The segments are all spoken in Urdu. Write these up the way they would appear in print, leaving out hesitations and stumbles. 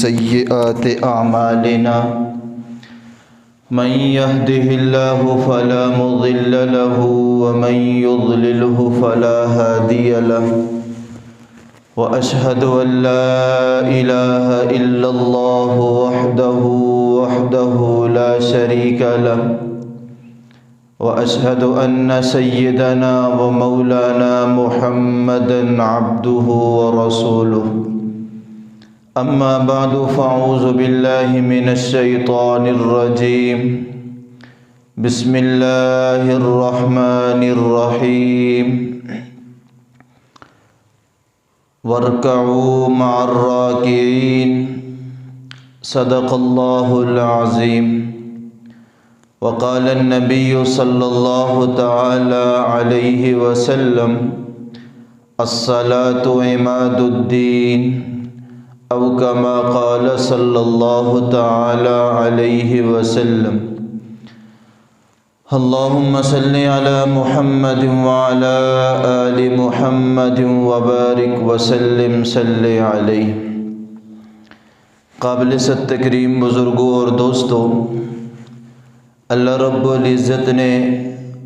سيئات أعمالنا من يهده الله فلا مضل له ومن يضلله فلا هادي له وأشهد أن لا إله إلا الله وحده لا شريك له وأشهد أن سيدنا ومولانا محمدًا عبده ورسوله أما بعد فأعوذ بالله من الشيطان الرجيم بسم الله الرحمن الرحيم واركعوا مع الراكعين صدق الله العظيم وقال النبي صلى الله تعالى عليه وسلم الصلاة عماد الدين أو كما قال صلى الله تعالى عليه وسلم اللهم صل على محمد وعلى آل محمد وبارك وسلم صل علیہ۔ قابل ست تکریم بزرگوں اور دوستوں، اللہ رب العزت نے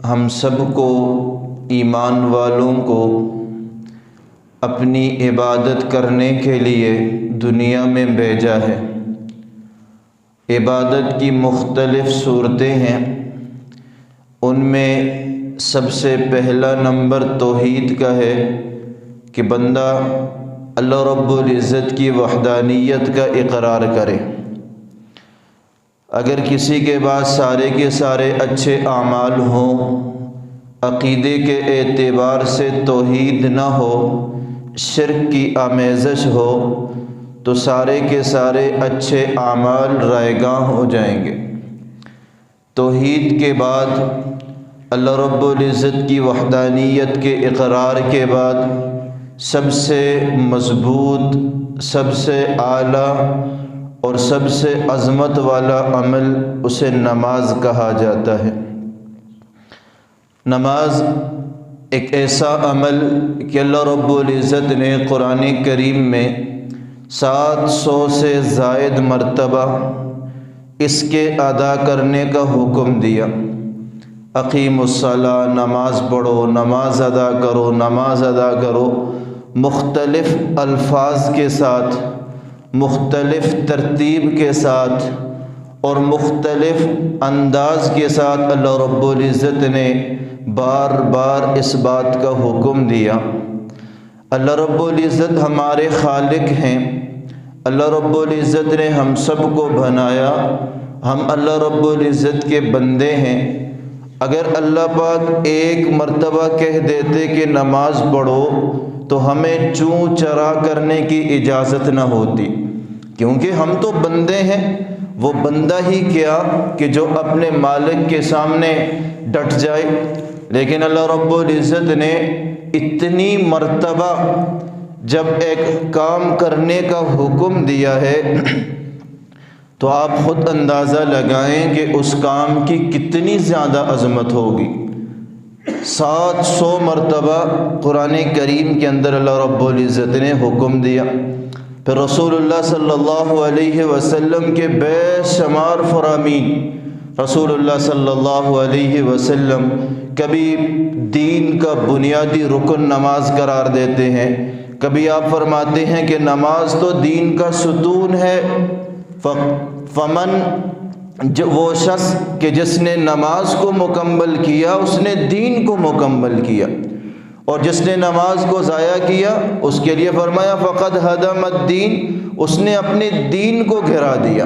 ہم سب کو ایمان والوں کو اپنی عبادت کرنے کے لیے دنیا میں بھیجا ہے۔ عبادت کی مختلف صورتیں ہیں، ان میں سب سے پہلا نمبر توحید کا ہے کہ بندہ اللہ رب العزت کی وحدانیت کا اقرار کرے۔ اگر کسی کے پاس سارے کے سارے اچھے اعمال ہوں، عقیدے کے اعتبار سے توحید نہ ہو، شرک کی آمیزش ہو، تو سارے کے سارے اچھے اعمال رائے گاں ہو جائیں گے۔ توحید کے بعد اللہ رب العزت کی وحدانیت کے اقرار کے بعد سب سے مضبوط، سب سے اعلیٰ اور سب سے عظمت والا عمل اسے نماز کہا جاتا ہے۔ نماز ایک ایسا عمل کہ اللہ رب العزت نے قرآن کریم میں 700 سے زائد مرتبہ اس کے ادا کرنے کا حکم دیا۔ اقیم الصلاۃ، نماز پڑھو، نماز ادا کرو، نماز ادا کرو، مختلف الفاظ کے ساتھ، مختلف ترتیب کے ساتھ اور مختلف انداز کے ساتھ اللہ رب العزت نے بار بار اس بات کا حکم دیا۔ اللہ رب العزت ہمارے خالق ہیں، اللہ رب العزت نے ہم سب کو بنایا، ہم اللہ رب العزت کے بندے ہیں۔ اگر اللہ پاک ایک مرتبہ کہہ دیتے کہ نماز پڑھو تو ہمیں چوں چرا کرنے کی اجازت نہ ہوتی، کیونکہ ہم تو بندے ہیں۔ وہ بندہ ہی کیا کہ جو اپنے مالک کے سامنے ڈٹ جائے، لیکن اللہ رب العزت نے اتنی مرتبہ جب ایک کام کرنے کا حکم دیا ہے تو آپ خود اندازہ لگائیں کہ اس کام کی کتنی زیادہ عظمت ہوگی۔ 700 مرتبہ قرآن کریم کے اندر اللہ رب العزت نے حکم دیا۔ پھر رسول اللہ صلی اللہ علیہ وسلم کے بے شمار فرامین، رسول اللہ صلی اللہ علیہ وسلم کبھی دین کا بنیادی رکن نماز قرار دیتے ہیں، کبھی آپ فرماتے ہیں کہ نماز تو دین کا ستون ہے۔ فمن، وہ شخص کہ جس نے نماز کو مکمل کیا اس نے دین کو مکمل کیا، اور جس نے نماز کو ضائع کیا اس کے لیے فرمایا فقد ہدم الدین، اس نے اپنے دین کو گرا دیا۔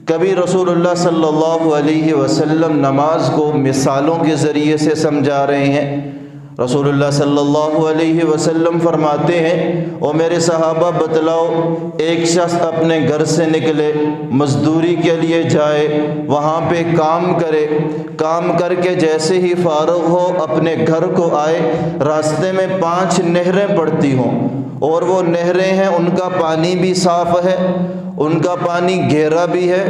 کبھی رسول اللہ صلی اللہ علیہ وسلم نماز کو مثالوں کے ذریعے سے سمجھا رہے ہیں۔ رسول اللہ صلی اللہ علیہ وسلم فرماتے ہیں، او میرے صحابہ بتلاؤ، ایک شخص اپنے گھر سے نکلے، مزدوری کے لیے جائے، وہاں پہ کام کرے، کام کر کے جیسے ہی فارغ ہو اپنے گھر کو آئے، راستے میں 5 نہریں پڑتی ہوں، اور وہ نہریں ہیں ان کا پانی بھی صاف ہے، ان کا پانی گہرا بھی ہے۔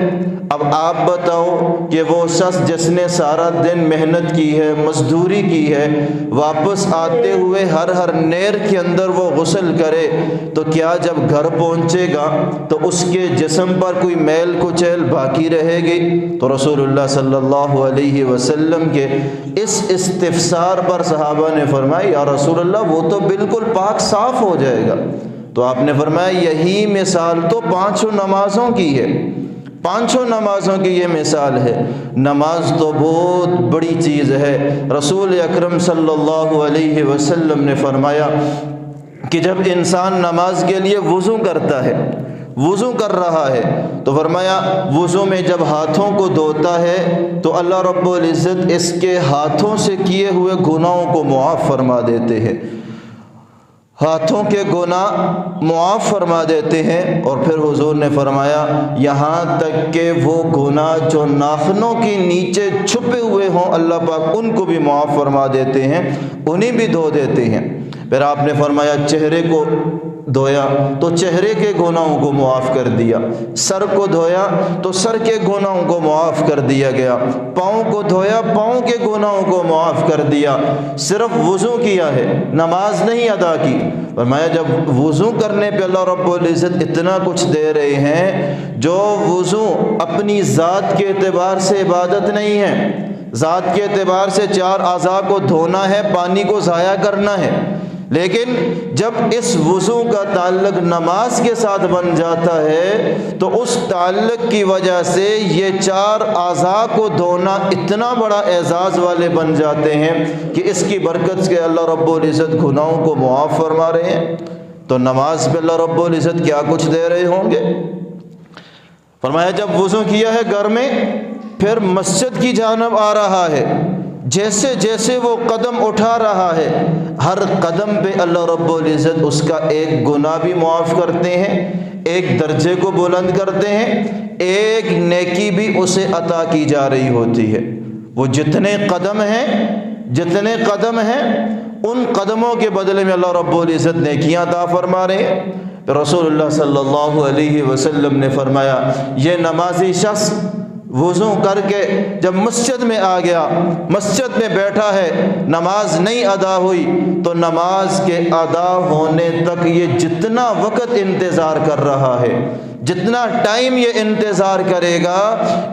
اب آپ بتاؤ کہ وہ شخص جس نے سارا دن محنت کی ہے، مزدوری کی ہے، واپس واپس آتے ہوئے ہر نہر کے اندر وہ غسل کرے تو کیا جب گھر پہنچے گا تو اس کے جسم پر کوئی میل کچیل باقی رہے گی؟ تو رسول اللہ صلی اللہ علیہ وسلم کے اس استفسار پر صحابہ نے فرمایا یا رسول اللہ وہ تو بالکل پاک صاف ہو جائے گا۔ تو آپ نے فرمایا یہی مثال تو 5 نمازوں کی ہے، 5 نمازوں کی یہ مثال ہے۔ نماز تو بہت بڑی چیز ہے۔ رسول اکرم صلی اللہ علیہ وسلم نے فرمایا کہ جب انسان نماز کے لیے وضو کرتا ہے، وضو کر رہا ہے تو فرمایا وضو میں جب ہاتھوں کو دھوتا ہے تو اللہ رب العزت اس کے ہاتھوں سے کیے ہوئے گناہوں کو معاف فرما دیتے ہیں، ہاتھوں کے گناہ معاف فرما دیتے ہیں۔ اور پھر حضور نے فرمایا یہاں تک کہ وہ گناہ جو ناخنوں کے نیچے چھپے ہوئے ہوں اللہ پاک ان کو بھی معاف فرما دیتے ہیں، انہیں بھی دھو دیتے ہیں۔ پھر آپ نے فرمایا چہرے کو دھویا تو چہرے کے گناہوں کو معاف کر دیا، سر کو دھویا تو سر کے گناہوں کو معاف کر دیا گیا، پاؤں کو دھویا پاؤں کے گناہوں کو معاف کر دیا۔ صرف وضو کیا ہے، نماز نہیں ادا کی۔ فرمایا جب وضو کرنے پہ اللہ رب العزت اتنا کچھ دے رہے ہیں، جو وضو اپنی ذات کے اعتبار سے عبادت نہیں ہے، ذات کے اعتبار سے 4 اعضاء کو دھونا ہے، پانی کو ضائع کرنا ہے، لیکن جب اس وضو کا تعلق نماز کے ساتھ بن جاتا ہے تو اس تعلق کی وجہ سے یہ 4 اعضاء کو دھونا اتنا بڑا اعزاز والے بن جاتے ہیں کہ اس کی برکت سے اللہ رب العزت گناہوں کو معاف فرما رہے ہیں۔ تو نماز پہ اللہ رب العزت کیا کچھ دے رہے ہوں گے۔ فرمایا جب وضو کیا ہے گھر میں، پھر مسجد کی جانب آ رہا ہے، جیسے جیسے وہ قدم اٹھا رہا ہے ہر قدم پہ اللہ رب العزت اس کا ایک گناہ بھی معاف کرتے ہیں، ایک درجے کو بلند کرتے ہیں، ایک نیکی بھی اسے عطا کی جا رہی ہوتی ہے۔ وہ جتنے قدم ہیں ان قدموں کے بدلے میں اللہ رب العزت نیکیاں عطا فرما رہے ہیں۔ رسول اللہ صلی اللہ علیہ وسلم نے فرمایا یہ نمازی شخص وضو کر کے جب مسجد میں آ گیا، مسجد میں بیٹھا ہے، نماز نہیں ادا ہوئی تو نماز کے ادا ہونے تک یہ جتنا وقت انتظار کر رہا ہے، جتنا ٹائم یہ انتظار کرے گا،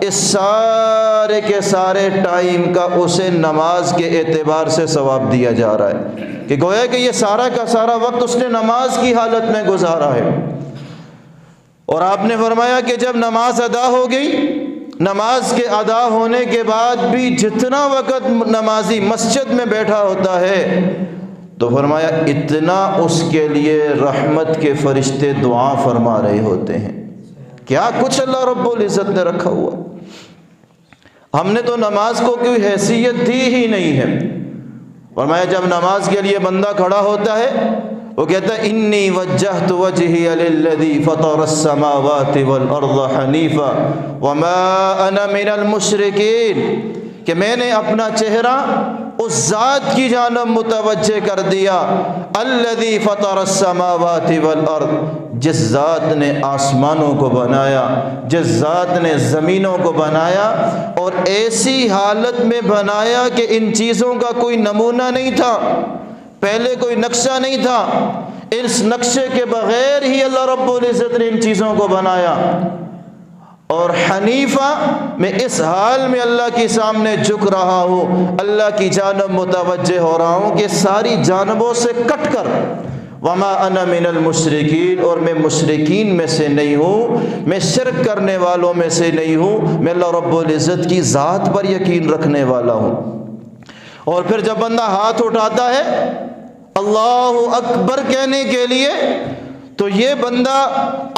اس سارے کے سارے ٹائم کا اسے نماز کے اعتبار سے ثواب دیا جا رہا ہے کہ گویا کہ یہ سارا کا سارا وقت اس نے نماز کی حالت میں گزارا ہے۔ اور آپ نے فرمایا کہ جب نماز ادا ہو گئی، نماز کے ادا ہونے کے بعد بھی جتنا وقت نمازی مسجد میں بیٹھا ہوتا ہے تو فرمایا اتنا اس کے لیے رحمت کے فرشتے دعا فرما رہے ہوتے ہیں۔ کیا کچھ اللہ رب العزت نے رکھا ہوا۔ ہم نے تو نماز کو کوئی حیثیت دی ہی نہیں ہے۔ فرمایا جب نماز کے لیے بندہ کھڑا ہوتا ہے وہ کہتا ہے انی وجہت وجہی للذی فطر السماوات والارض حنیفا وما انا من المشرکین، کہ میں نے اپنا چہرہ اس ذات کی جانب متوجہ کر دیا، الذی فطر السماوات والارض، جس ذات نے آسمانوں کو بنایا، جس ذات نے زمینوں کو بنایا اور ایسی حالت میں بنایا کہ ان چیزوں کا کوئی نمونہ نہیں تھا، پہلے کوئی نقشہ نہیں تھا، اس نقشے کے بغیر ہی اللہ رب العزت نے ان چیزوں کو بنایا۔ اور حنیفہ میں اس حال میں اللہ کے سامنے جھک رہا ہوں، اللہ کی جانب متوجہ ہو رہا ہوں کہ ساری جانبوں سے کٹ کر، وما انا من المشرکین، اور میں مشرکین میں سے نہیں ہوں، میں شرک کرنے والوں میں سے نہیں ہوں، میں اللہ رب العزت کی ذات پر یقین رکھنے والا ہوں۔ اور پھر جب بندہ ہاتھ اٹھاتا ہے اللہ اکبر کہنے کے لیے تو یہ بندہ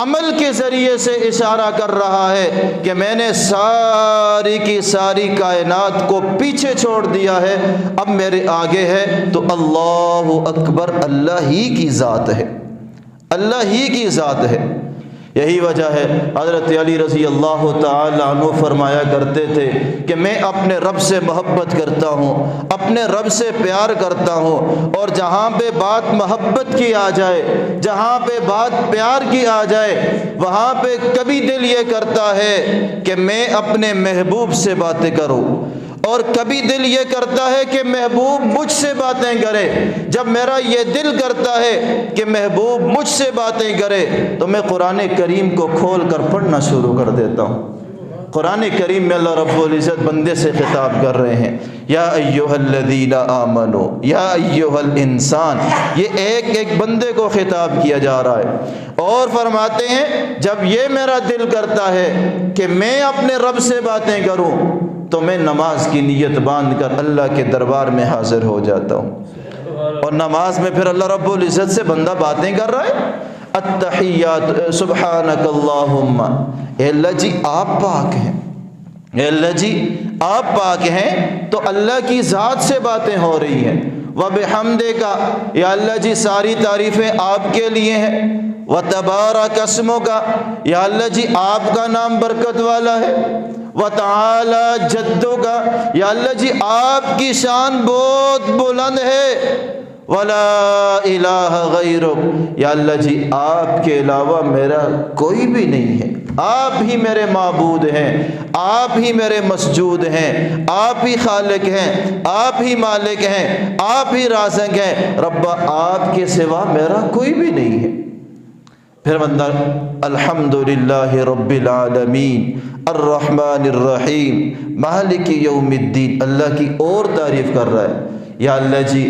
عمل کے ذریعے سے اشارہ کر رہا ہے کہ میں نے ساری کی ساری کائنات کو پیچھے چھوڑ دیا ہے، اب میرے آگے ہے تو اللہ اکبر اللہ ہی کی ذات ہے، اللہ ہی کی ذات ہے۔ یہی وجہ ہے حضرت علی رضی اللہ تعالی عنہ فرمایا کرتے تھے کہ میں اپنے رب سے محبت کرتا ہوں، اپنے رب سے پیار کرتا ہوں، اور جہاں پہ بات محبت کی آ جائے، جہاں پہ بات پیار کی آ جائے، وہاں پہ کبھی دل یہ کرتا ہے کہ میں اپنے محبوب سے باتیں کروں، اور کبھی دل یہ کرتا ہے کہ محبوب مجھ سے باتیں کرے۔ جب میرا یہ دل کرتا ہے کہ محبوب مجھ سے باتیں کرے تو میں قرآن کریم کو کھول کر پڑھنا شروع کر دیتا ہوں۔ قرآن کریم میں اللہ رب العزت بندے سے خطاب کر رہے ہیں، یا ایھا الذین آمنو، یا ایھا الانسان، یہ ایک ایک بندے کو خطاب کیا جا رہا ہے۔ اور فرماتے ہیں جب یہ میرا دل کرتا ہے کہ میں اپنے رب سے باتیں کروں تو میں نماز کی نیت باندھ کر اللہ کے دربار میں حاضر ہو جاتا ہوں۔ اور نماز میں پھر اللہ رب العزت سے بندہ باتیں کر رہا ہے، التحیات سبحانک اللہم، اے اللہ جی آپ پاک ہیں، اے اللہ جی آپ پاک ہیں، تو اللہ کی ذات سے باتیں ہو رہی ہیں۔ وبحمدک، یا اللہ جی ساری تعریفیں آپ کے لیے ہیں۔ وتبارک اسمک، یا اللہ جی آپ کا نام برکت والا ہے۔ وتعالی جدک، یا اللہ جی آپ کی شان بہت بلند ہے۔ ولا الہ غیرک، یا اللہ جی آپ کے علاوہ میرا کوئی بھی نہیں ہے، آپ ہی میرے معبود ہیں، آپ ہی میرے مسجود ہیں، آپ ہی خالق ہیں، آپ ہی مالک ہیں، آپ ہی رازق ہیں، رب آپ کے سوا میرا کوئی بھی نہیں ہے۔ پھر بندہ الحمدللہ رب العالمین الرحمن الرحیم مالک یوم الدین، اللہ کی اور تعریف کر رہا ہے۔ یا اللہ جی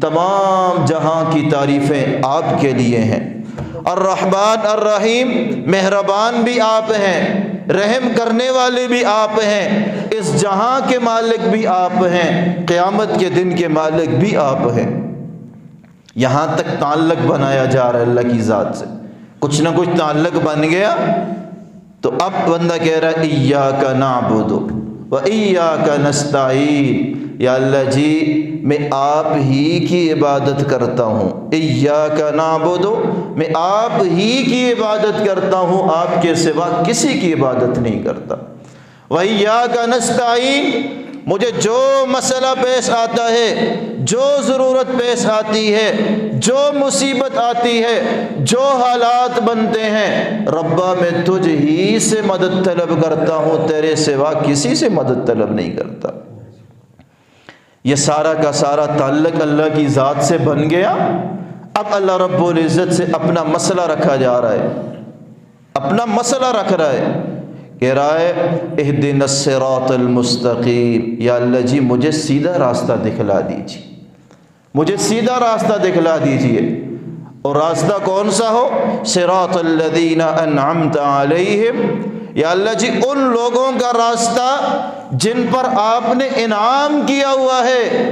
تمام جہاں کی تعریفیں آپ کے لیے ہیں۔ الرحمن الرحیم، مہربان بھی آپ ہیں، رحم کرنے والے بھی آپ ہیں، اس جہاں کے مالک بھی آپ ہیں، قیامت کے دن کے مالک بھی آپ ہیں۔ یہاں تک تعلق بنایا جا رہا ہے اللہ کی ذات سے، کچھ نہ کچھ تعلق بن گیا تو اب بندہ کہہ رہا ہے ایاک نعبد و ایاک نستعین، یا اللہ جی میں آپ ہی کی عبادت کرتا ہوں، ایاک نعبد، میں آپ ہی کی عبادت کرتا ہوں، آپ کے سوا کسی کی عبادت نہیں کرتا۔ وایاک نستعین، مجھے جو مسئلہ پیش آتا ہے، جو ضرورت پیش آتی ہے، جو مصیبت آتی ہے، جو حالات بنتے ہیں، ربا میں تجھ ہی سے مدد طلب کرتا ہوں، تیرے سوا کسی سے مدد طلب نہیں کرتا۔ یہ سارا کا سارا تعلق اللہ کی ذات سے بن گیا۔ اب اللہ رب العزت سے اپنا مسئلہ رکھا جا رہا ہے، اپنا مسئلہ رکھ رہا ہے، کہہ رہا ہے اہدنا الصراط المستقیم، یا اللہ جی مجھے سیدھا راستہ دکھلا دیجیے، مجھے سیدھا راستہ دکھلا دیجیے۔ اور راستہ کون سا ہو؟ صراط الذین انعمت علیہم، یا اللہ جی ان لوگوں کا راستہ جن پر آپ نے انعام کیا ہوا ہے۔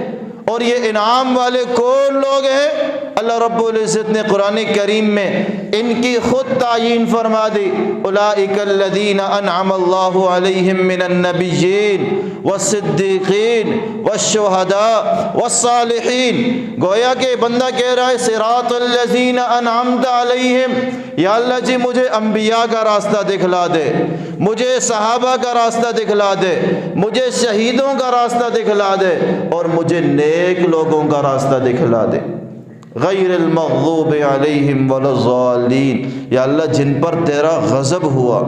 اور یہ انعام والے کون لوگ ہیں؟ اللہ رب العزت نے قرآن کریم میں ان کی خود تعیین فرما دی، اولئک الذین انعم اللہ علیہم من النبیین والصدیقین والشہداء والصالحین۔ گویا کہ بندہ کہہ رہا ہے صراط الذین انعمت علیہم، یا اللہ جی مجھے انبیاء کا راستہ دکھلا دے، مجھے صحابہ کا راستہ دکھلا دے، مجھے شہیدوں کا راستہ دکھلا دے، اور مجھے نیک لوگوں کا راستہ دکھلا دے۔ غیر المغضوب علیہم ولا الضالین، یا اللہ جن پر تیرا غضب ہوا،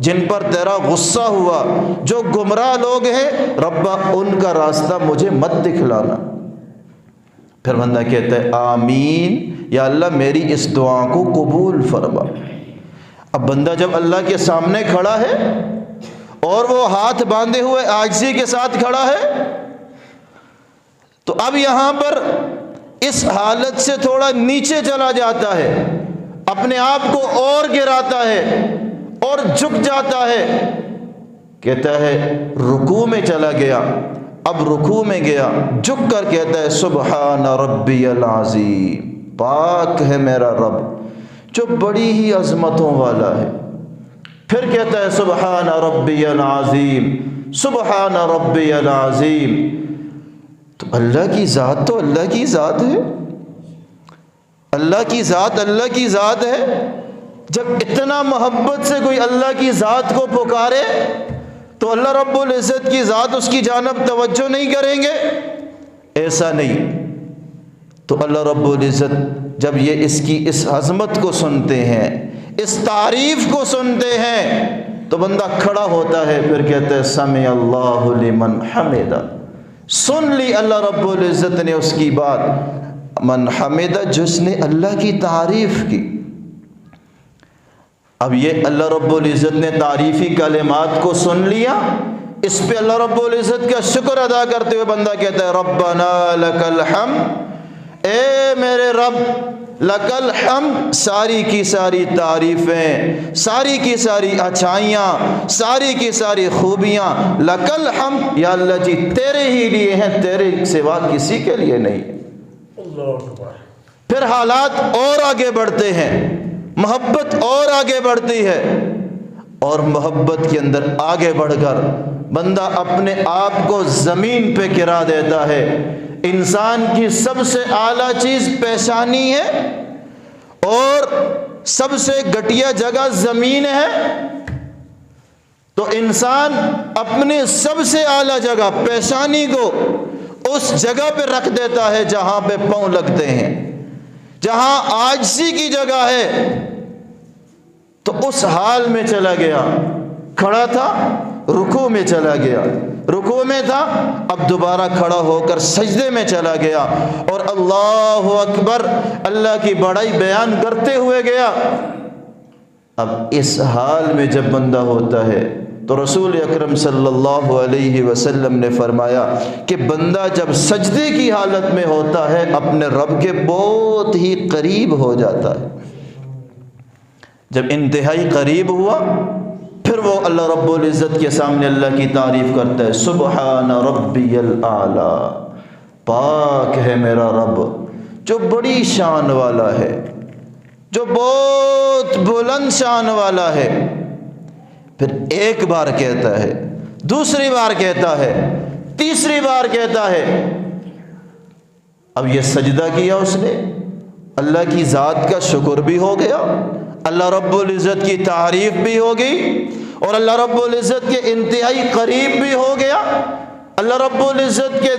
جن پر تیرا غصہ ہوا، جو گمراہ لوگ ہیں، ربا ان کا راستہ مجھے مت دکھلانا۔ پھر بندہ کہتا ہے آمین، یا اللہ میری اس دعا کو قبول فرما۔ اب بندہ جب اللہ کے سامنے کھڑا ہے اور وہ ہاتھ باندھے ہوئے عاجزی کے ساتھ کھڑا ہے، تو اب یہاں پر اس حالت سے تھوڑا نیچے چلا جاتا ہے، اپنے آپ کو اور گراتا ہے اور جھک جاتا ہے، کہتا ہے رکوع میں چلا گیا۔ اب رکوع میں گیا، جھک کر کہتا ہے سبحان ربی العظیم، پاک ہے میرا رب جو بڑی ہی عظمتوں والا ہے۔ پھر کہتا ہے سبحان ربی العظیم، سبحان ربی العظیم۔ تو اللہ کی ذات تو اللہ کی ذات ہے، اللہ کی ذات اللہ کی ذات ہے۔ جب اتنا محبت سے کوئی اللہ کی ذات کو پکارے تو اللہ رب العزت کی ذات اس کی جانب توجہ نہیں کریں گے؟ ایسا نہیں۔ تو اللہ رب العزت جب یہ اس کی اس عظمت کو سنتے ہیں، اس تعریف کو سنتے ہیں، تو بندہ کھڑا ہوتا ہے، پھر کہتا ہے سمع اللہ لمن حمدہ، سن لی اللہ رب العزت نے اس کی بات۔ من حمدہ، جس نے اللہ کی تعریف کی۔ اب یہ اللہ رب العزت نے تعریفی کلمات کو سن لیا، اس پہ اللہ رب العزت کا شکر ادا کرتے ہوئے بندہ کہتا ہے ربنا لک الحمد، اے میرے رب لک الحمد، ساری کی ساری تعریفیں، ساری کی ساری اچھائیاں، ساری کی ساری خوبیاں لک الحمد، یا اللہ جی تیرے ہی لیے ہیں، تیرے سوا کسی کے لیے نہیں۔ اللہ اکبر۔ پھر حالات اور آگے بڑھتے ہیں، محبت اور آگے بڑھتی ہے، اور محبت کے اندر آگے بڑھ کر بندہ اپنے آپ کو زمین پہ گرا دیتا ہے۔ انسان کی سب سے اعلیٰ چیز پیشانی ہے اور سب سے گھٹیا جگہ زمین ہے، تو انسان اپنے سب سے اعلیٰ جگہ پیشانی کو اس جگہ پہ رکھ دیتا ہے جہاں پہ پاؤں لگتے ہیں، جہاں عاجزی کی جگہ ہے، تو اس حال میں چلا گیا۔ کھڑا تھا رکوع میں چلا گیا، رکوع میں تھا اب دوبارہ کھڑا ہو کر سجدے میں چلا گیا، اور اللہ اکبر اللہ کی بڑائی بیان کرتے ہوئے گیا۔ اب اس حال میں جب بندہ ہوتا ہے تو رسول اکرم صلی اللہ علیہ وسلم نے فرمایا کہ بندہ جب سجدے کی حالت میں ہوتا ہے اپنے رب کے بہت ہی قریب ہو جاتا ہے۔ جب انتہائی قریب ہوا پھر وہ اللہ رب العزت کے سامنے اللہ کی تعریف کرتا ہے، سبحان ربی الاعلی، پاک ہے میرا رب جو بڑی شان والا ہے، جو بہت بلند شان والا ہے۔ پھر ایک بار کہتا ہے، دوسری بار کہتا ہے، تیسری بار کہتا ہے۔ اب یہ سجدہ کیا اس نے، اللہ کی ذات کا شکر بھی ہو گیا، اللہ رب العزت کی تعریف بھی ہو گئی، اور اللہ رب العزت کے انتہائی قریب بھی ہو گیا، اللہ رب العزت کے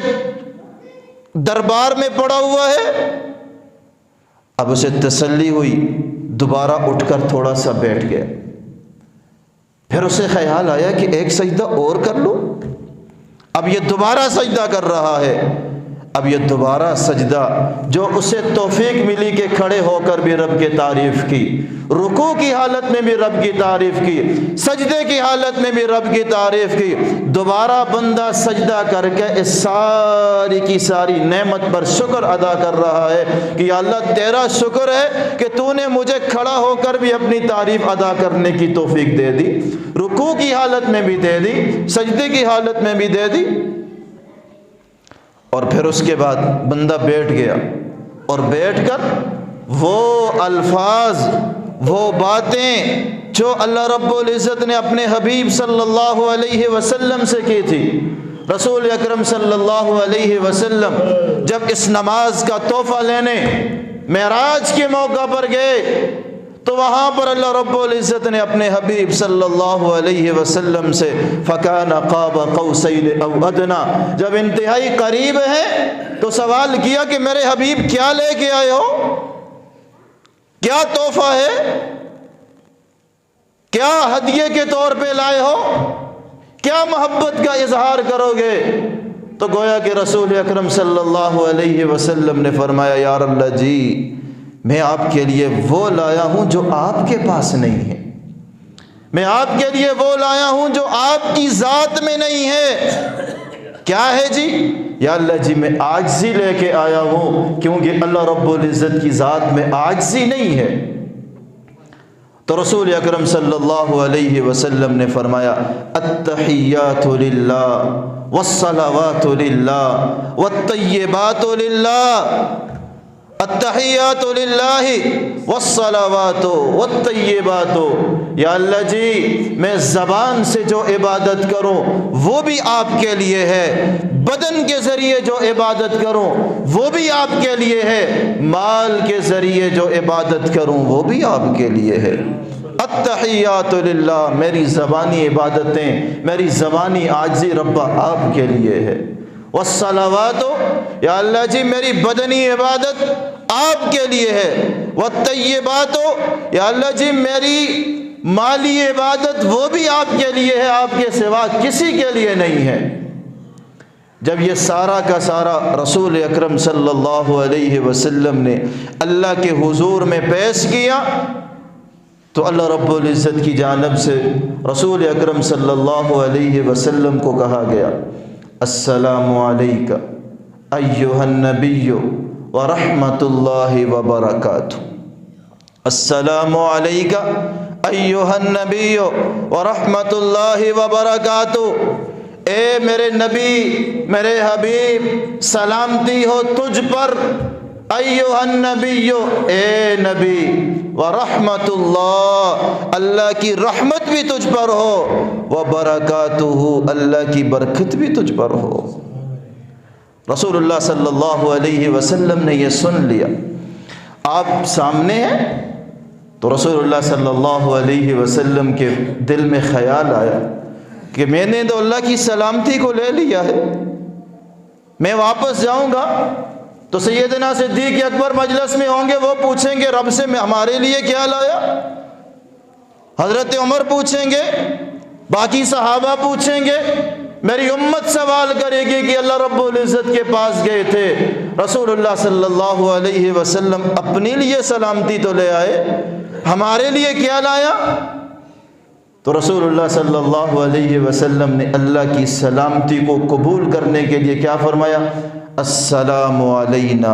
دربار میں پڑا ہوا ہے۔ اب اسے تسلی ہوئی، دوبارہ اٹھ کر تھوڑا سا بیٹھ گیا۔ پھر اسے خیال آیا کہ ایک سجدہ اور کر لوں۔ اب یہ دوبارہ سجدہ کر رہا ہے۔ اب یہ دوبارہ سجدہ جو اسے توفیق ملی کہ کھڑے ہو کر بھی رب کی تعریف کی، رکوع کی حالت میں بھی رب کی تعریف کی، سجدے کی حالت میں بھی رب کی تعریف کی، دوبارہ بندہ سجدہ کر کے اس ساری کی ساری نعمت پر شکر ادا کر رہا ہے کہ یا اللہ تیرا شکر ہے کہ تو نے مجھے کھڑا ہو کر بھی اپنی تعریف ادا کرنے کی توفیق دے دی، رکوع کی حالت میں بھی دے دی، سجدے کی حالت میں بھی دے دی۔ اور پھر اس کے بعد بندہ بیٹھ گیا، اور بیٹھ کر وہ الفاظ، وہ باتیں جو اللہ رب العزت نے اپنے حبیب صلی اللہ علیہ وسلم سے کی تھی۔ رسول اکرم صلی اللہ علیہ وسلم جب اس نماز کا تحفہ لینے معراج کے موقع پر گئے تو وہاں پر اللہ رب العزت نے اپنے حبیب صلی اللہ علیہ وسلم سے فَكَانَ قَابَ قَوْسَيْنِ أَوْ أَدْنَىٰ، جب انتہائی قریب ہیں تو سوال کیا کہ میرے حبیب کیا لے کے آئے ہو، کیا تحفہ ہے، کیا ہدیے کے طور پہ لائے ہو، کیا محبت کا اظہار کرو گے؟ تو گویا کہ رسول اکرم صلی اللہ علیہ وسلم نے فرمایا یا اللہ جی میں آپ کے لیے وہ لایا ہوں جو آپ کے پاس نہیں ہے، میں آپ کے لیے وہ لایا ہوں جو آپ کی ذات میں نہیں ہے۔ کیا ہے جی؟ یا اللہ جی میں عاجزی لے کے آیا ہوں، کیونکہ اللہ رب العزت کی ذات میں عاجزی نہیں ہے۔ تو رسول اکرم صلی اللہ علیہ وسلم نے فرمایا التحیات للہ والصلوات للہ والطیبات للہ، التحیات للہ والصلوات والطیبات، یا اللہ جی میں زبان سے جو عبادت کروں وہ بھی آپ کے لیے ہے، بدن کے ذریعے جو عبادت کروں وہ بھی آپ کے لیے ہے، مال کے ذریعے جو عبادت کروں وہ بھی آپ کے لیے ہے۔ التحیات للہ، میری زبانی عبادتیں، میری زبانی عاجزی ربا آپ کے لیے ہے۔ والصلوات، یا اللہ جی میری بدنی عبادت آپ کے لیے ہے۔ والطیبات، یا اللہ جی میری مالی عبادت وہ بھی آپ کے لیے ہے، آپ کے سوا کسی کے لیے نہیں ہے۔ جب یہ سارا کا سارا رسول اکرم صلی اللہ علیہ وسلم نے اللہ کے حضور میں پیش کیا تو اللہ رب العزت کی جانب سے رسول اکرم صلی اللہ علیہ وسلم کو کہا گیا السلام علیک ایھا النبی ورحمۃ اللہ وبرکاتہ، السلام علیک ایھا النبی ورحمۃ اللہ وبرکاتہ، اے میرے نبی میرے حبیب سلامتی ہو تجھ پر، ایھا النبی اے نبی، ورحمۃ اللہ اللہ کی رحمت بھی تجھ پر ہو، وبرکاتہ اللہ کی برکت بھی تجھ پر ہو۔ رسول اللہ صلی اللہ علیہ وسلم نے یہ سن لیا، آپ سامنے ہیں، تو رسول اللہ صلی اللہ علیہ وسلم کے دل میں خیال آیا کہ میں نے تو اللہ کی سلامتی کو لے لیا ہے، میں واپس جاؤں گا تو سیدنا صدیق اکبر مجلس میں ہوں گے، وہ پوچھیں گے رب سے میں ہمارے لیے کیا لایا، حضرت عمر پوچھیں گے، باقی صحابہ پوچھیں گے، میری امت سوال کرے گی کہ اللہ رب العزت کے پاس گئے تھے، رسول اللہ صلی اللہ علیہ وسلم اپنے لیے سلامتی تو لے آئے، ہمارے لیے کیا لایا؟ تو رسول اللہ صلی اللہ علیہ وسلم نے اللہ کی سلامتی کو قبول کرنے کے لیے کیا فرمایا؟ السلام علینا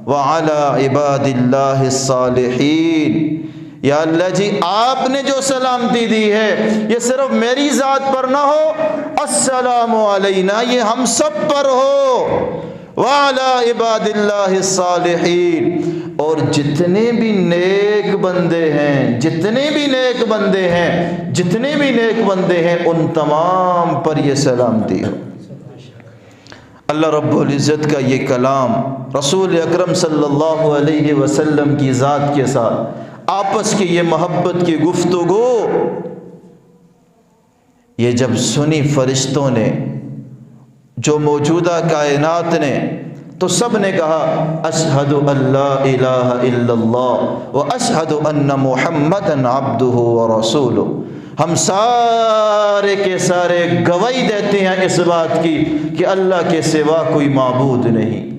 وعلی عباد اللہ الصالحین۔ یا اللہ جی آپ نے جو سلامتی دی ہے یہ صرف میری ذات پر نہ ہو، السلام علینا یہ ہم سب پر ہو، وعلی عباد اللہ الصالحین، اور جتنے بھی نیک بندے ہیں، جتنے بھی نیک بندے ہیں، جتنے بھی نیک بندے ہیں ان تمام پر یہ سلامتی ہو۔ اللہ رب العزت کا یہ کلام رسول اکرم صلی اللہ علیہ وسلم کی ذات کے ساتھ آپس کی یہ محبت کی گفتگو، یہ جب سنی فرشتوں نے، جو موجودہ کائنات نے، تو سب نے کہا اشہد ان لا الہ الا اللہ و اشہد ان محمدًا عبدہ ورسولہ، ہم سارے کے سارے گواہی دیتے ہیں اس بات کی کہ اللہ کے سوا کوئی معبود نہیں،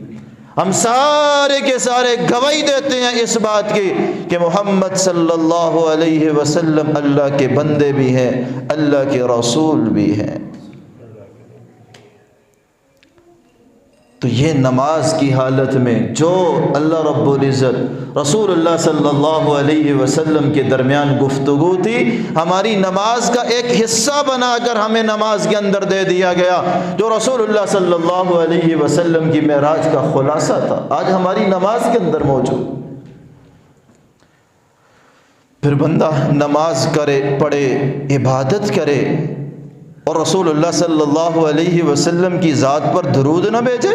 ہم سارے کے سارے گواہی دیتے ہیں اس بات کی کہ محمد صلی اللہ علیہ وسلم اللہ کے بندے بھی ہیں، اللہ کے رسول بھی ہیں۔ تو یہ نماز کی حالت میں جو اللہ رب العزت رسول اللہ صلی اللہ علیہ وسلم کے درمیان گفتگو تھی، ہماری نماز کا ایک حصہ بنا کر ہمیں نماز کے اندر دے دیا گیا، جو رسول اللہ صلی اللہ علیہ وسلم کی معراج کا خلاصہ تھا، آج ہماری نماز کے اندر موجود۔ پھر بندہ نماز کرے، پڑھے، عبادت کرے اور رسول اللہ صلی اللہ علیہ وسلم کی ذات پر درود نہ بھیجے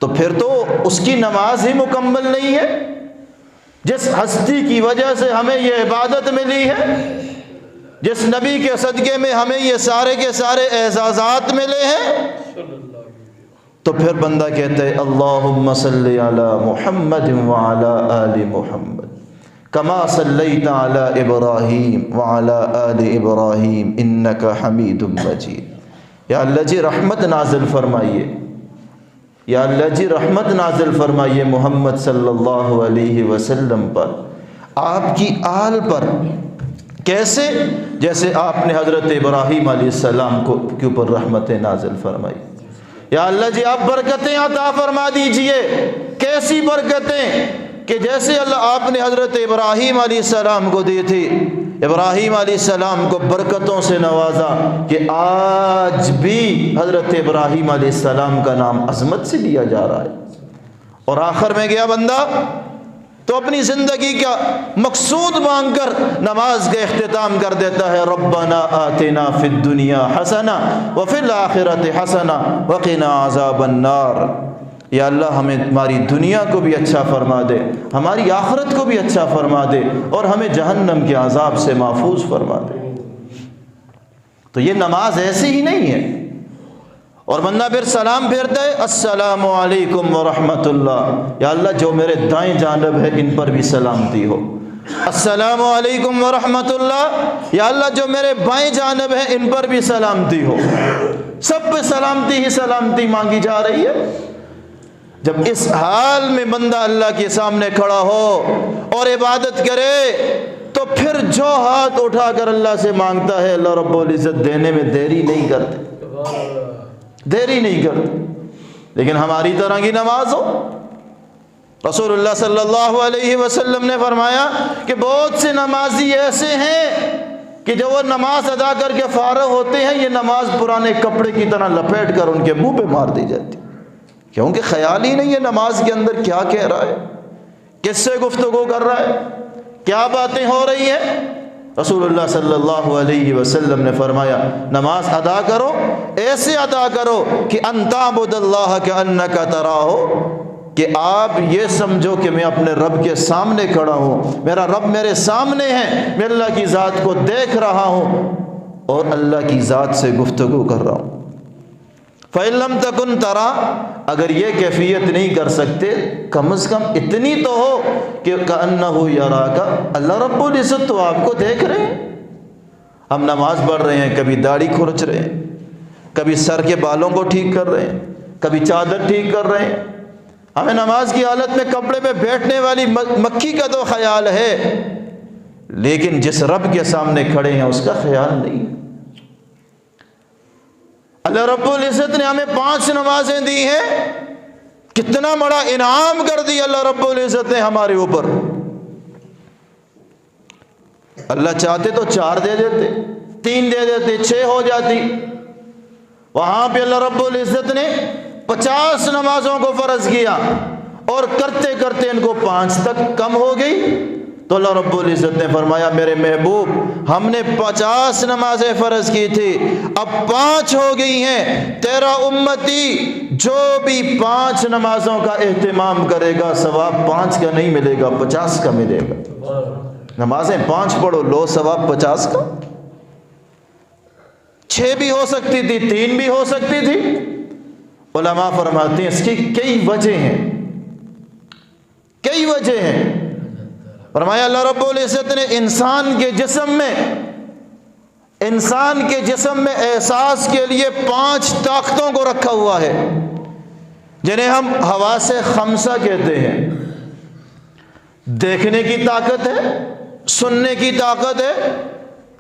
تو پھر تو اس کی نماز ہی مکمل نہیں ہے۔ جس ہستی کی وجہ سے ہمیں یہ عبادت ملی ہے، جس نبی کے صدقے میں ہمیں یہ سارے کے سارے اعزازات ملے ہیں، تو پھر بندہ کہتا ہے اللہم صلی علی محمد وعلی آل محمد کما صلیت علی ابراہیم وعلی آل ابراہیم انک حمید مجید۔ یا اللہ جی رحمت نازل فرمائیے، یا اللہ جی رحمت نازل فرمائیے محمد صلی اللہ علیہ وسلم پر، آپ کی آل پر۔ کیسے؟ جیسے آپ نے حضرت ابراہیم علیہ السلام کے اوپر رحمت نازل فرمائی۔ یا اللہ جی آپ برکتیں عطا فرما دیجئے۔ کیسی برکتیں؟ کہ جیسے اللہ آپ نے حضرت ابراہیم علیہ السلام کو دی تھی، ابراہیم علیہ السلام کو برکتوں سے نوازا کہ آج بھی حضرت ابراہیم علیہ السلام کا نام عظمت سے لیا جا رہا ہے۔ اور آخر میں گیا بندہ تو اپنی زندگی کا مقصود مانگ کر نماز کا اختتام کر دیتا ہے، ربنا آتنا فی الدنیا حسنہ وفی الآخرۃ حسنہ وقنا عذاب النار۔ یا اللہ ہمیں ہماری دنیا کو بھی اچھا فرما دے، ہماری آخرت کو بھی اچھا فرما دے، اور ہمیں جہنم کے عذاب سے محفوظ فرما دے۔ تو یہ نماز ایسی ہی نہیں ہے۔ اور بندہ پھر سلام پھیرتا ہے السلام علیکم ورحمۃ اللہ، یا اللہ جو میرے دائیں جانب ہے ان پر بھی سلامتی ہو۔ السلام علیکم ورحمۃ اللہ، یا اللہ جو میرے بائیں جانب ہے ان پر بھی سلامتی ہو۔ سب پہ سلامتی ہی سلامتی مانگی جا رہی ہے۔ جب اس حال میں بندہ اللہ کے سامنے کھڑا ہو اور عبادت کرے تو پھر جو ہاتھ اٹھا کر اللہ سے مانگتا ہے اللہ رب العزت دینے میں دیری نہیں کرتے۔ لیکن ہماری طرح کی نماز ہو، رسول اللہ صلی اللہ علیہ وسلم نے فرمایا کہ بہت سے نمازی ایسے ہیں کہ جب وہ نماز ادا کر کے فارغ ہوتے ہیں یہ نماز پرانے کپڑے کی طرح لپیٹ کر ان کے منہ پہ مار دی جاتی، کیونکہ خیال ہی نہیں ہے نماز کے اندر کیا کہہ رہا ہے، کس سے گفتگو کر رہا ہے، کیا باتیں ہو رہی ہیں۔ رسول اللہ صلی اللہ علیہ وسلم نے فرمایا نماز ادا کرو، ایسے ادا کرو کہ ان تعبد اللہ کأنک تراہ، کہ آپ یہ سمجھو کہ میں اپنے رب کے سامنے کھڑا ہوں، میرا رب میرے سامنے ہے، میں اللہ کی ذات کو دیکھ رہا ہوں اور اللہ کی ذات سے گفتگو کر رہا ہوں۔ فَإِن لَمْ تَكُنْ تَرَى، اگر یہ کیفیت نہیں کر سکتے کم از کم اتنی تو ہو کہ کأنہ یراک، اللہ رب العزت تو آپ کو دیکھ رہے ہیں۔ ہم نماز پڑھ رہے ہیں، کبھی داڑھی کھرچ رہے ہیں، کبھی سر کے بالوں کو ٹھیک کر رہے ہیں، کبھی چادر ٹھیک کر رہے ہیں، ہمیں نماز کی حالت میں کپڑے پہ بیٹھنے والی مکھی کا تو خیال ہے، لیکن جس رب کے سامنے کھڑے ہیں اس کا خیال نہیں۔ اللہ رب العزت نے ہمیں 5 نمازیں دی ہیں، کتنا بڑا انعام کر دی اللہ رب العزت نے ہمارے اوپر۔ اللہ چاہتے تو 4 دے دیتے، 3 دے دیتے، 6 ہو جاتی۔ وہاں پہ اللہ رب العزت نے 50 نمازوں کو فرض کیا اور کرتے کرتے ان کو 5 تک کم ہو گئی، تو اللہ رب العزت نے فرمایا میرے محبوب ہم نے 50 نمازیں فرض کی تھی، اب 5 ہو گئی ہیں، تیرا امتی جو بھی 5 نمازوں کا اہتمام کرے گا ثواب 5 کا نہیں ملے گا، 50 کا ملے گا۔ نمازیں 5 پڑھو، لو ثواب 50 کا۔ 6 بھی ہو سکتی تھی، 3 بھی ہو سکتی تھی۔ علماء فرماتے ہیں اس کی کئی وجہ ہیں۔ فرمایا اللہ رب العزت نے انسان کے جسم میں احساس کے لیے 5 طاقتوں کو رکھا ہوا ہے، جنہیں ہم حواس خمسہ کہتے ہیں۔ دیکھنے کی طاقت ہے، سننے کی طاقت ہے،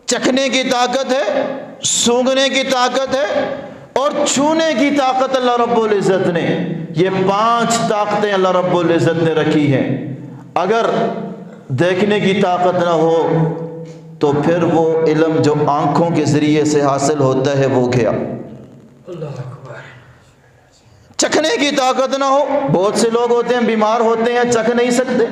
چکھنے کی طاقت ہے، سونگھنے کی طاقت ہے اور چھونے کی طاقت اللہ رب العزت نے۔ یہ 5 طاقتیں اللہ رب العزت نے رکھی ہیں۔ اگر دیکھنے کی طاقت نہ ہو تو پھر وہ علم جو آنکھوں کے ذریعے سے حاصل ہوتا ہے وہ گیا۔ چکھنے کی طاقت نہ ہو، بہت سے لوگ ہوتے ہیں بیمار ہوتے ہیں چکھ نہیں سکتے،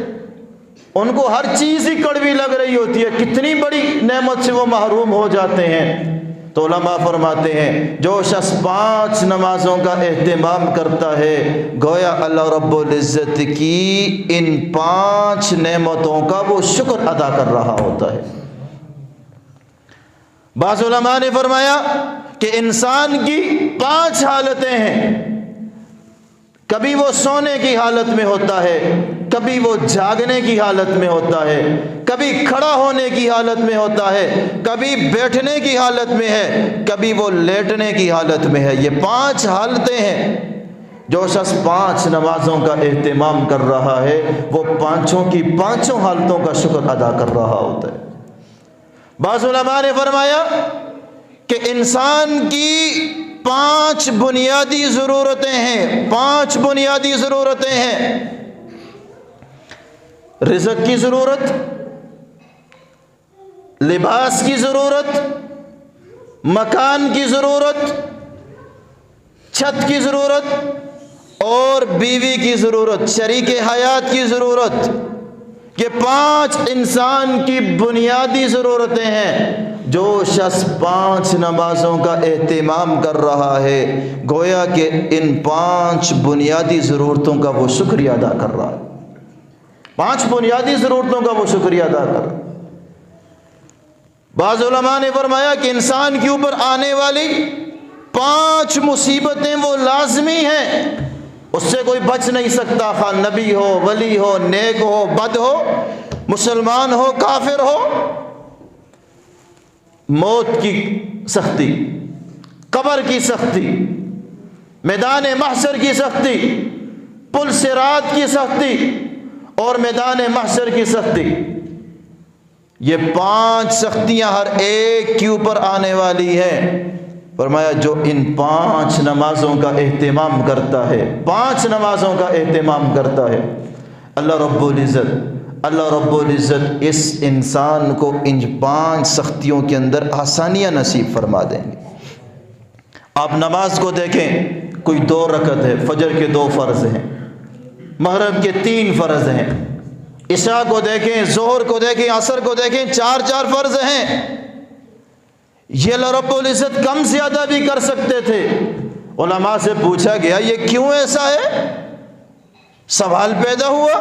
ان کو ہر چیز ہی کڑوی لگ رہی ہوتی ہے، کتنی بڑی نعمت سے وہ محروم ہو جاتے ہیں۔ تو علماء فرماتے ہیں جو شخص 5 نمازوں کا اہتمام کرتا ہے گویا اللہ رب العزت کی ان 5 نعمتوں کا وہ شکر ادا کر رہا ہوتا ہے۔ بعض علماء نے فرمایا کہ انسان کی 5 حالتیں ہیں، کبھی وہ سونے کی حالت میں ہوتا ہے، کبھی وہ جاگنے کی حالت میں ہوتا ہے، کبھی کھڑا ہونے کی حالت میں ہوتا ہے، کبھی بیٹھنے کی حالت میں ہے، کبھی وہ لیٹنے کی حالت میں ہے۔ یہ 5 حالتیں ہیں۔ جو شخص 5 نمازوں کا اہتمام کر رہا ہے وہ 5 کی 5 حالتوں کا شکر ادا کر رہا ہوتا ہے۔ بعض علماء نے فرمایا کہ انسان کی 5 بنیادی ضرورتیں ہیں، 5 بنیادی ضرورتیں ہیں۔ رزق کی ضرورت، لباس کی ضرورت، مکان کی ضرورت، چھت کی ضرورت اور بیوی کی ضرورت، شریک حیات کی ضرورت۔ یہ 5 انسان کی بنیادی ضرورتیں ہیں۔ جو شخص 5 نمازوں کا اہتمام کر رہا ہے گویا کہ ان 5 بنیادی ضرورتوں کا وہ شکریہ ادا کر رہا ہے۔ 5 بنیادی ضرورتوں کا وہ شکریہ ادا کر رہا ہے۔ بعض علماء نے فرمایا کہ انسان کے اوپر آنے والی 5 مصیبتیں وہ لازمی ہیں، اس سے کوئی بچ نہیں سکتا، خواہ نبی ہو، ولی ہو، نیک ہو، بد ہو، مسلمان ہو، کافر ہو۔ موت کی سختی، قبر کی سختی، میدان محشر کی سختی، پل صراط کی سختی اور میدان محشر کی سختی، یہ 5 سختیاں ہر ایک کے اوپر آنے والی ہیں۔ فرمایا جو ان 5 نمازوں کا اہتمام کرتا ہے، 5 نمازوں کا اہتمام کرتا ہے، اللہ رب العزت اس انسان کو ان 5 سختیوں کے اندر آسانیاں نصیب فرما دیں گے۔ آپ نماز کو دیکھیں، کوئی 2 رکعت ہے، فجر کے 2 فرض ہیں، مغرب کے 3 فرض ہیں، عشاء کو دیکھیں، ظہر کو دیکھیں، عصر کو دیکھیں، 4 فرض ہیں۔ یہ اللہ رب العزت کم زیادہ بھی کر سکتے تھے۔ علماء سے پوچھا گیا یہ کیوں ایسا ہے؟ سوال پیدا ہوا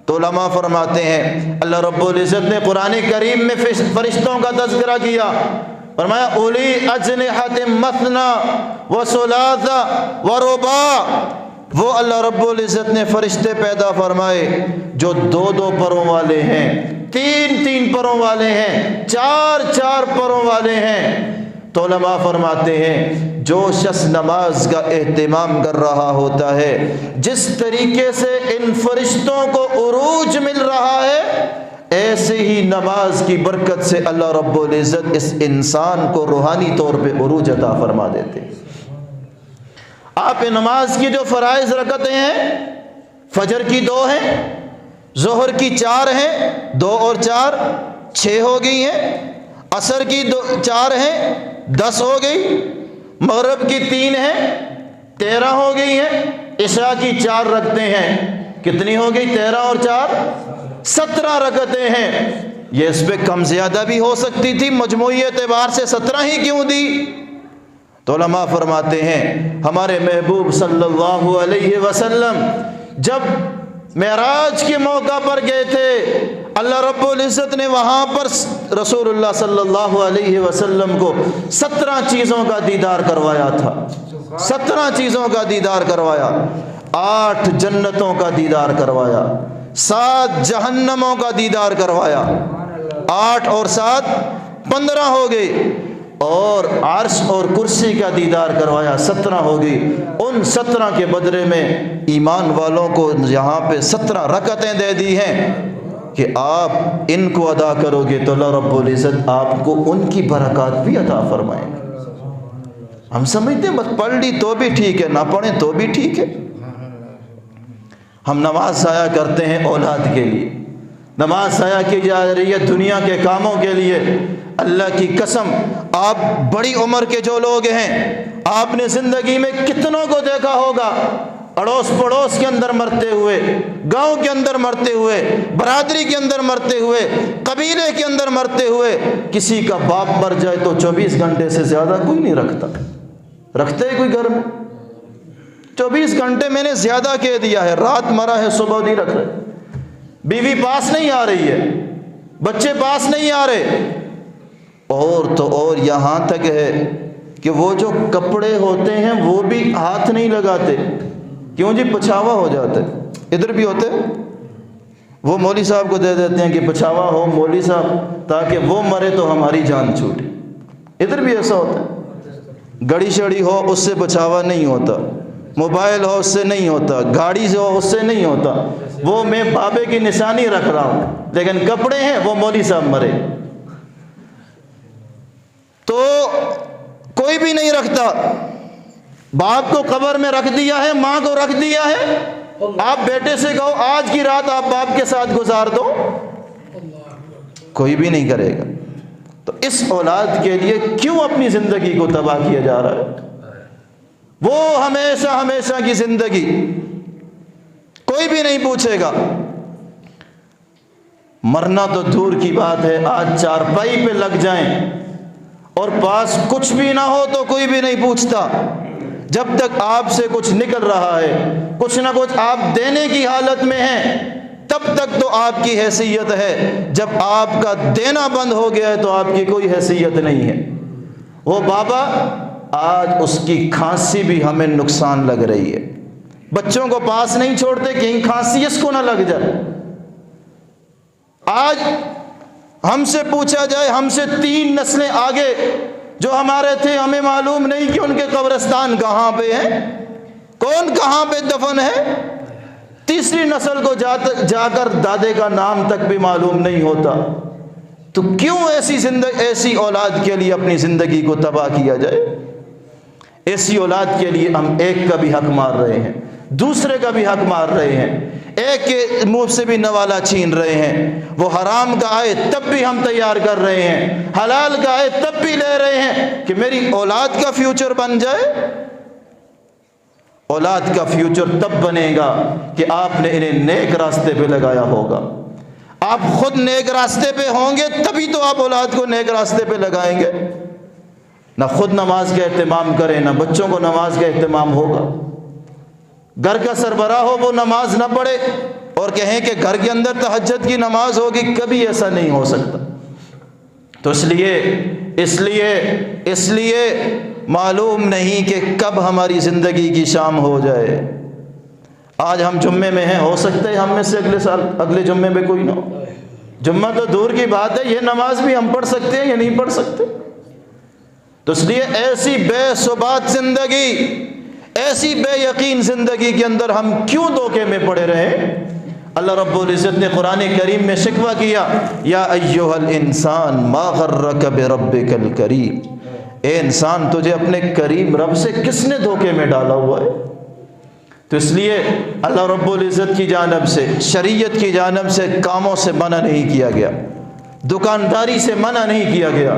تو علماء فرماتے ہیں اللہ رب العزت نے قرآن کریم میں فرشتوں کا تذکرہ کیا، فرمایا اولی اجنحۃ مثنی وثلاث ورباع، وہ اللہ رب العزت نے فرشتے پیدا فرمائے جو 2 پروں والے ہیں، 3 پروں والے ہیں، 4 پروں والے ہیں۔ تو علماء فرماتے ہیں جو شخص نماز کا اہتمام کر رہا ہوتا ہے، جس طریقے سے ان فرشتوں کو عروج مل رہا ہے، ایسے ہی نماز کی برکت سے اللہ رب العزت اس انسان کو روحانی طور پہ عروج عطا فرما دیتے ہیں۔ آپ نماز کی جو فرائض رکعتیں ہیں، فجر کی 2 ہیں، ظہر کی 4 ہیں، 2 اور 4 6 ہو گئی ہیں، عصر کی 4 ہیں 10 ہو گئی، مغرب کی 3 ہیں 13 ہو گئی ہیں، عشاء کی 4 رکعتیں ہیں، کتنی ہو گئی؟ 13 اور 4 17 رکعتیں ہیں۔ یہ اس پہ کم زیادہ بھی ہو سکتی تھی، مجموعی اعتبار سے 17 ہی کیوں دی؟ تو علماء فرماتے ہیں ہمارے محبوب صلی اللہ علیہ وسلم جب معراج کے موقع پر گئے تھے، اللہ رب العزت نے وہاں پر رسول اللہ صلی اللہ علیہ وسلم کو 17 چیزوں کا دیدار کروایا تھا، 17 چیزوں کا دیدار کروایا، 8 جنتوں کا دیدار کروایا، 7 جہنموں کا دیدار کروایا، 8 اور 7 15 ہو گئے، اور عرش اور کرسی کا دیدار کروایا، 17 ہو گئی۔ ان 17 کے بدلے میں ایمان والوں کو یہاں پہ 17 رکعتیں دے دی ہیں کہ آپ ان کو ادا کرو گے تو اللہ رب العزت آپ کو ان کی برکات بھی عطا فرمائیں گے۔ ہم سمجھتے ہیں بس پڑھ لی تو بھی ٹھیک ہے، نہ پڑھیں تو بھی ٹھیک ہے۔ ہم نماز ضائع کرتے ہیں اولاد کے لیے، نماز ضائع کی جا رہی ہے دنیا کے کاموں کے لیے۔ اللہ کی قسم، آپ بڑی عمر کے جو لوگ ہیں، آپ نے زندگی میں کتنوں کو دیکھا ہوگا اڑوس پڑوس کے اندر مرتے ہوئے، گاؤں کے اندر مرتے ہوئے، برادری کے اندر مرتے ہوئے، قبیلے کے اندر مرتے ہوئے۔ کسی کا باپ مر جائے تو 24 گھنٹے سے زیادہ کوئی نہیں رکھتا ہے کوئی گھر میں؟ 24 گھنٹے میں نے زیادہ کہہ دیا ہے، رات مرا ہے صبح نہیں رکھ رہے، بیوی پاس نہیں آ رہی ہے، بچے پاس نہیں آ رہے، اور تو اور یہاں تک ہے کہ وہ جو کپڑے ہوتے ہیں وہ بھی ہاتھ نہیں لگاتے، کیوں جی؟ پچھاوا ہو جاتا ہے۔ ادھر بھی ہوتے وہ مولوی صاحب کو دے دیتے ہیں کہ پچھاوا ہو مولوی صاحب، تاکہ وہ مرے تو ہماری جان چھوٹے۔ ادھر بھی ایسا ہوتا ہے، گڑی شڑی ہو اس سے پچھاوا نہیں ہوتا، موبائل ہو اس سے نہیں ہوتا، گاڑی سے ہو اس سے نہیں ہوتا، وہ میں بابے کی نشانی رکھ رہا ہوں، لیکن کپڑے ہیں وہ مولوی صاحب مرے تو کوئی بھی نہیں رکھتا۔ باپ کو قبر میں رکھ دیا ہے، ماں کو رکھ دیا ہے، آپ بیٹے سے کہو آج کی رات آپ باپ کے ساتھ گزار دو، کوئی بھی نہیں کرے گا۔ تو اس اولاد کے لیے کیوں اپنی زندگی کو تباہ کیا جا رہا ہے؟ وہ ہمیشہ ہمیشہ کی زندگی کوئی بھی نہیں پوچھے گا۔ مرنا تو دور کی بات ہے، آج چارپائی پہ لگ جائیں اور پاس کچھ بھی نہ ہو تو کوئی بھی نہیں پوچھتا۔ جب تک آپ سے کچھ نکل رہا ہے، کچھ نہ کچھ آپ دینے کی حالت میں ہیں، تب تک تو آپ کی حیثیت ہے۔ جب آپ کا دینا بند ہو گیا ہے تو آپ کی کوئی حیثیت نہیں ہے۔ وہ بابا آج اس کی کھانسی بھی ہمیں نقصان لگ رہی ہے، بچوں کو پاس نہیں چھوڑتے کہیں کھانسی اس کو نہ لگ جائے۔ آج ہم سے پوچھا جائے، ہم سے 3 نسلیں آگے جو ہمارے تھے ہمیں معلوم نہیں کہ ان کے قبرستان کہاں پہ ہیں، کون کہاں پہ دفن ہے، تیسری نسل کو جا کر دادے کا نام تک بھی معلوم نہیں ہوتا، تو کیوں ایسی اولاد کے لیے اپنی زندگی کو تباہ کیا جائے؟ ایسی اولاد کے لیے ہم ایک کا بھی حق مار رہے ہیں، دوسرے کا بھی حق مار رہے ہیں، ایک کے منہ سے بھی نوالا چھین رہے ہیں، وہ حرام کا آئے تب بھی ہم تیار کر رہے ہیں، حلال کا آئے تب بھی لے رہے ہیں کہ میری اولاد کا فیوچر بن جائے۔ اولاد کا فیوچر تب بنے گا کہ آپ نے انہیں نیک راستے پہ لگایا ہوگا، آپ خود نیک راستے پہ ہوں گے تبھی تو آپ اولاد کو نیک راستے پہ لگائیں گے۔ نہ خود نماز کا اہتمام کریں، نہ بچوں کو نماز کا اہتمام ہوگا، گھر کا سربراہ ہو وہ نماز نہ پڑھے اور کہیں کہ گھر کے اندر تہجد کی نماز ہوگی، کبھی ایسا نہیں ہو سکتا۔ تو اس لیے معلوم نہیں کہ کب ہماری زندگی کی شام ہو جائے۔ آج ہم جمعے میں ہیں، ہو سکتا ہے ہم میں سے اگلے جمعے میں کوئی نہ ہو۔ جمعہ تو دور کی بات ہے، یہ نماز بھی ہم پڑھ سکتے ہیں یا نہیں پڑھ سکتے۔ تو اس لیے ایسی بے ثبات زندگی، ایسی بے یقین زندگی کے اندر ہم کیوں دھوکے میں پڑے رہے؟ اللہ رب العزت نے قرآن کریم میں شکوہ کیا، یا ایھا الانسان ما غرک بربک الکریم، اے انسان تجھے اپنے کریم رب سے کس نے دھوکے میں ڈالا ہوا ہے؟ تو اس لیے اللہ رب العزت کی جانب سے، شریعت کی جانب سے کاموں سے منع نہیں کیا گیا، دکانداری سے منع نہیں کیا گیا،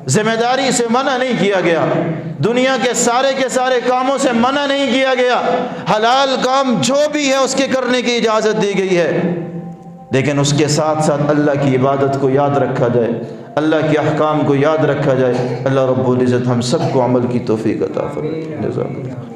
ذمہ داری سے منع نہیں کیا گیا، دنیا کے سارے کاموں سے منع نہیں کیا گیا، حلال کام جو بھی ہے اس کے کرنے کی اجازت دی گئی ہے، لیکن اس کے ساتھ ساتھ اللہ کی عبادت کو یاد رکھا جائے، اللہ کے احکام کو یاد رکھا جائے۔ اللہ رب العزت ہم سب کو عمل کی توفیق عطا فرمائے۔ جزاک اللہ۔